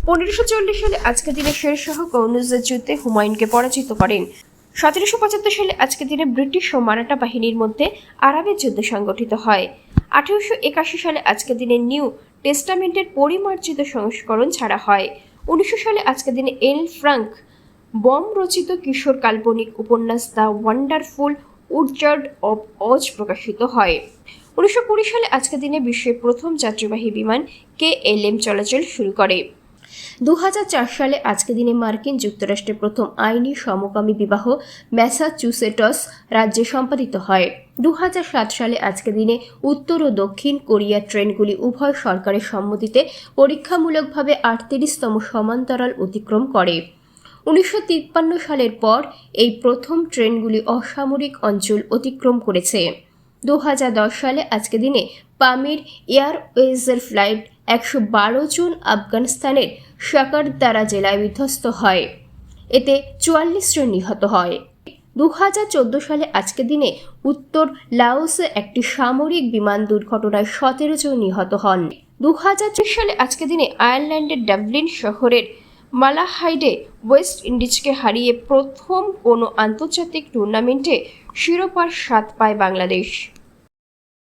1540 সালে আজকের দিনে শের শাহ কনৌজের যুদ্ধে হুমায়ুনকে পরাজিত করেন। 1775 সালে আজকের দিনে ব্রিটিশ ও মারাঠা বাহিনীর মধ্যে আরবের যুদ্ধ সংগঠিত হয়। 1881 সালে আজকের দিনে নিউ টেস্টামেন্টের পরিমার্জিত সংস্করণ ছাড়া হয়। 1900 সালে আজকের দিনে এল ফ্রাঙ্ক বম রচিত কিশোর কাল্পনিক উপন্যাস দ্য ওয়ান্ডারফুল উডচার্ড অব অজ প্রকাশিত হয়। 1920 সালে আজকের দিনে বিশ্বের প্রথম যাত্রীবাহী বিমান KLM চলাচল শুরু করে। 2004 সালে আজকের দিনে মার্কিন যুক্তরাষ্ট্রের প্রথম আইনি সমকামী বিবাহ ম্যাসাচুসেটস রাজ্যে সম্পাদিত হয়। 2007 সালে আজকের দিনে উত্তর ও দক্ষিণ কোরিয়ার ট্রেনগুলি উভয় সরকারের সম্মতিতে পরীক্ষামূলকভাবে 38তম সমান্তরাল অতিক্রম করে। 1953 সালের পর এই প্রথম ট্রেনগুলি অসামরিক অঞ্চল অতিক্রম করেছে। 2010 সালে আজকের দিনে পামির এয়ারওয়েজের ফ্লাইট 112 জন আফগানিস্তানের শাকারদারা জেলায় বিধ্বস্ত হয়। এতে 44 জন নিহত হয়। 2014 সালে আজকের দিনে উত্তর লাওসে একটি সামরিক বিমান দুর্ঘটনায় 17 জন নিহত হন। 2003 সালে আজকের দিনে আয়ারল্যান্ডের ডাবলিন শহরের মালাহাইডে ওয়েস্ট ইন্ডিজকে হারিয়ে প্রথম কোনো আন্তর্জাতিক টুর্নামেন্টে শিরোপার স্বাদ পায় বাংলাদেশ।